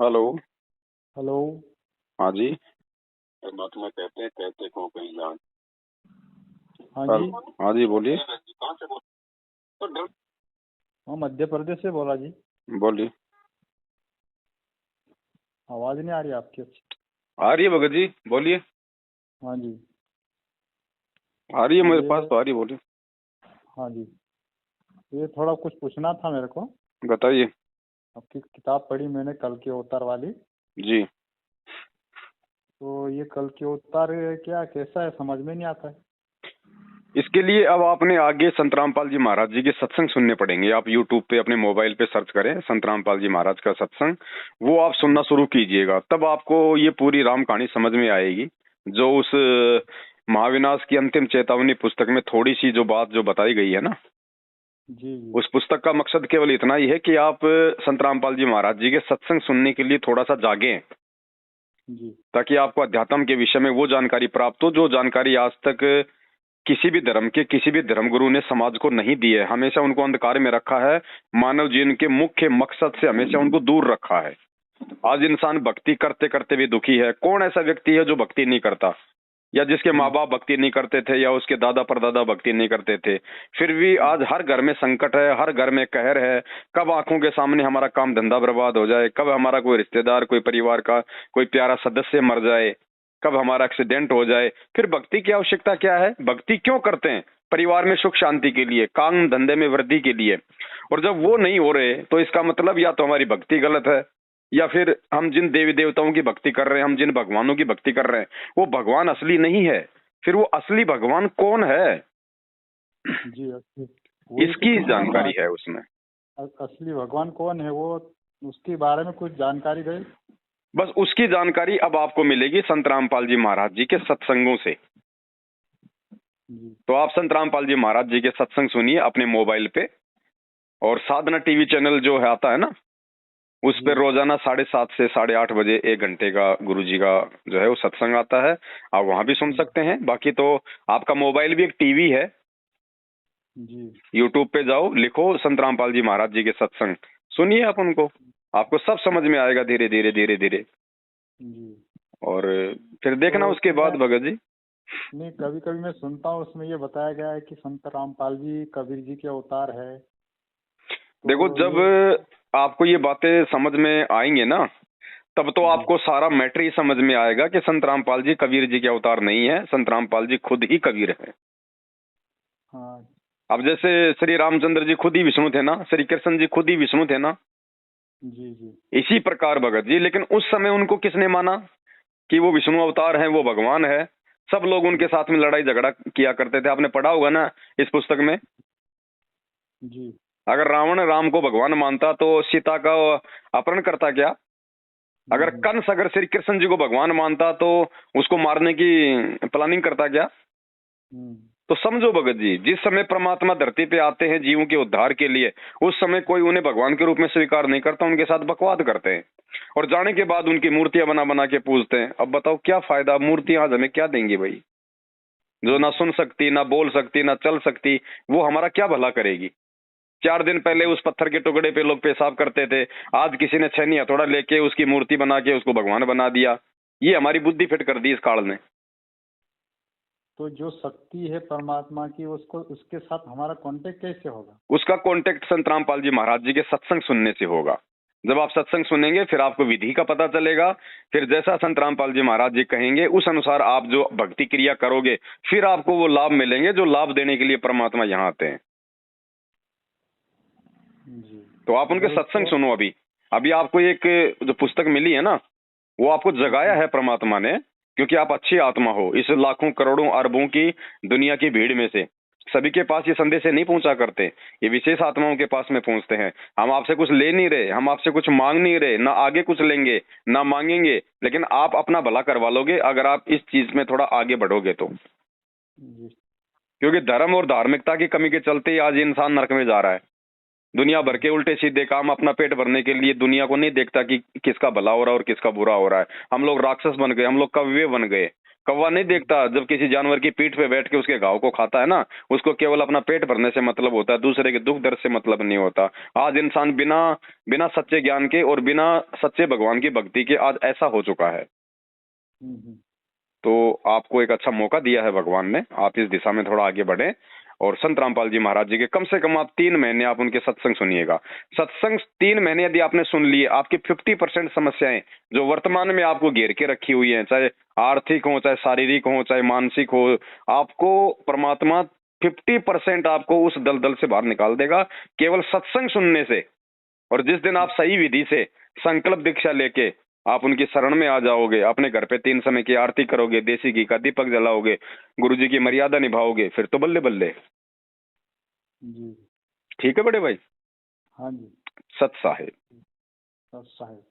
Hello. Hello. हाँ जी। परमात्मा कहते हैं कहते को कहीं जान। हाँ जी। हाँ जी, बोलिए। हाँ, मध्य प्रदेश से बोला जी। बोलिए। आवाज़ नहीं आ रही आपकी अच्छी। आ रही है भगत जी, बोलिए। हाँ जी। आ रही है मेरे पास ये तो आ रही है, बोलिए। हाँ जी, ये थोड़ा कुछ पूछना था मेरे को। बताइए। आपकी किताब पढ़ी मैंने, कल के अवतार वाली। जी। तो ये कल के अवतार क्या कैसा है, समझ में नहीं आता है। इसके लिए अब आपने आगे संत रामपाल जी महाराज जी के सत्संग सुनने पड़ेंगे। आप यूट्यूब पे अपने मोबाइल पे सर्च करें संत रामपाल जी महाराज का सत्संग, वो आप सुनना शुरू कीजिएगा, तब आपको ये पूरी राम कहानी समझ में आएगी। जो उस महाविनाश की अंतिम चेतावनी पुस्तक में थोड़ी सी जो बात जो बताई गई है ना, जी जी उस पुस्तक का मकसद केवल इतना ही है कि आप संत रामपाल जी महाराज जी के सत्संग सुनने के लिए थोड़ा सा जागें, जी ताकि आपको अध्यात्म के विषय में वो जानकारी प्राप्त हो जो जानकारी आज तक किसी भी धर्म के किसी भी धर्मगुरु ने समाज को नहीं दी है। हमेशा उनको अंधकार में रखा है, मानव जीवन के मुख्य मकसद से हमेशा उनको दूर रखा है। आज इंसान भक्ति करते करते भी दुखी है। कौन ऐसा व्यक्ति है जो भक्ति नहीं करता, या जिसके माँ बाप भक्ति नहीं करते थे, या उसके दादा परदादा भक्ति नहीं करते थे, फिर भी आज हर घर में संकट है, हर घर में कहर है। कब आंखों के सामने हमारा काम धंधा बर्बाद हो जाए, कब हमारा कोई रिश्तेदार, कोई परिवार का कोई प्यारा सदस्य मर जाए, कब हमारा एक्सीडेंट हो जाए, फिर भक्ति की आवश्यकता क्या है? भक्ति क्यों करते हैं? परिवार में सुख शांति के लिए, काम धंधे में वृद्धि के लिए। और जब वो नहीं हो रहे तो इसका मतलब या तो हमारी भक्ति गलत है, या फिर हम जिन देवी देवताओं की भक्ति कर रहे हैं, हम जिन भगवानों की भक्ति कर रहे हैं, वो भगवान असली नहीं है। फिर वो असली भगवान कौन है, जी। वही तो इसकी पूछना था। जानकारी है उसमें। असली भगवान कौन है वो, उसके बारे में कुछ जानकारी दे। बस उसकी जानकारी अब आपको मिलेगी संत रामपाल जी महाराज जी के सत्संगों से। जी तो आप संत रामपाल जी महाराज जी के सत्संग सुनिए अपने मोबाइल पे, और साधना टीवी चैनल जो है आता है ना, उस जी पर रोजाना 7:30 से 8:30 बजे 1 घंटे का गुरु जी का जो है वो सत्संग आता है। आप वहां भी सुन सकते हैं। बाकी तो आपका मोबाइल भी एक टीवी है। जी यूट्यूब पे जाओ, लिखो संत रामपाल जी महाराज जी के सत्संग, सुनिए आप उनको, आपको सब समझ में आएगा धीरे धीरे धीरे धीरे। जी। और फिर देखना तो उसके बाद उसमें भगत जी। नहीं, कभी कभी मैं सुनता हूँ, उसमें ये बताया गया है कि संत रामपाल जी कबीर जी के अवतार है। देखो, तो जब ये आपको ये बातें समझ में आएंगे ना, तब तो जी आपको सारा मैटर ही समझ में आएगा कि संत रामपाल जी कबीर जी के अवतार नहीं है, संत रामपाल जी खुद ही कबीर है। हाँ। अब जैसे श्री रामचंद्र जी खुद ही विष्णु थे ना, श्री कृष्ण जी खुद ही विष्णु थे ना, जी जी इसी प्रकार भगत जी, लेकिन उस समय उनको किसने माना कि वो विष्णु अवतार हैं, वो भगवान है? सब लोग उनके साथ में लड़ाई झगड़ा किया करते थे। आपने पढ़ा होगा ना इस पुस्तक में। जी अगर रावण राम को भगवान मानता तो सीता का अपहरण करता क्या? अगर हम्म कंस अगर श्री कृष्ण जी को भगवान मानता तो उसको मारने की प्लानिंग करता क्या? हम्म तो समझो भगत जी, जिस समय परमात्मा धरती पे आते हैं जीवों के उद्धार के लिए, उस समय कोई उन्हें भगवान के रूप में स्वीकार नहीं करता, उनके साथ बकवाद करते हैं, और जाने के बाद उनकी मूर्तियां बना बना के पूजते हैं। अब बताओ क्या फायदा? मूर्तियां आज हमें क्या देंगी भाई? जो ना सुन सकती, ना बोल सकती, ना चल सकती, वो हमारा क्या भला करेगी? 4 दिन पहले उस पत्थर के टुकड़े पे लोग पेशाब करते थे, आज किसी ने छेनी हथौड़ा लेके उसकी मूर्ति बना के उसको भगवान बना दिया। ये हमारी बुद्धि फिट कर दी इस काल ने। तो जो शक्ति है परमात्मा की, उसको उसके साथ हमारा कांटेक्ट कैसे होगा? उसका कांटेक्ट संत रामपाल जी महाराज जी के सत्संग सुनने से होगा। जब आप सत्संग सुनेंगे फिर आपको विधि का पता चलेगा। फिर जैसा संत रामपाल जी महाराज जी कहेंगे उस अनुसार आप जो भक्ति क्रिया करोगे, फिर आपको वो लाभ मिलेंगे जो लाभ देने के लिए परमात्मा यहाँ आते हैं। जी। तो आप उनके अगर सत्संग उसको सुनो। अभी अभी आपको एक जो पुस्तक मिली है ना, वो आपको जगाया है परमात्मा ने, क्योंकि आप अच्छी आत्मा हो। इस लाखों करोड़ों अरबों की दुनिया की भीड़ में से सभी के पास ये संदेश नहीं पहुंचा करते, ये विशेष आत्माओं के पास में पहुंचते हैं। हम आपसे कुछ ले नहीं रहे, हम आपसे कुछ मांग नहीं रहे, ना आगे कुछ लेंगे ना मांगेंगे, लेकिन आप अपना भला करवा लोगे अगर आप इस चीज में थोड़ा आगे बढ़ोगे तो। जी क्योंकि धर्म और धार्मिकता की कमी के चलते ही आज ये इंसान नरक में जा रहा है। दुनिया भर के उल्टे सीधे काम अपना पेट भरने के लिए दुनिया को नहीं देखता कि किसका भला हो रहा है और किसका बुरा हो रहा है। हम लोग राक्षस बन गए, हम लोग कव्य बन गए। कौवा नहीं देखता जब किसी जानवर की पीठ पे बैठ के उसके घाव को खाता है ना, उसको केवल अपना पेट भरने से मतलब होता है, दूसरे के दुख दर्द से मतलब नहीं होता। आज इंसान बिना बिना सच्चे ज्ञान के और बिना सच्चे भगवान की भक्ति के आज ऐसा हो चुका है। तो आपको एक अच्छा मौका दिया है भगवान ने, आप इस दिशा में थोड़ा आगे बढ़े और संत रामपाल जी महाराज जी के कम से कम आप 3 महीने आप उनके सत्संग सुनिएगा। सत्संग 3 महीने यदि आपने सुन लिए, आपकी 50% समस्याएं जो वर्तमान में आपको घेर के रखी हुई हैं, चाहे आर्थिक हो, चाहे शारीरिक हो, चाहे मानसिक हो, आपको परमात्मा 50% आपको उस दलदल से बाहर निकाल देगा केवल सत्संग सुनने से। और जिस दिन आप सही विधि से संकल्प दीक्षा लेके आप उनकी शरण में आ जाओगे, अपने घर पे 3 समय की आरती करोगे, देसी घी का दीपक जलाओगे, गुरुजी की मर्यादा निभाओगे, फिर तो बल्ले बल्ले। जी ठीक है बड़े भाई। हाँ जी। सत साहिब। सत साहिब।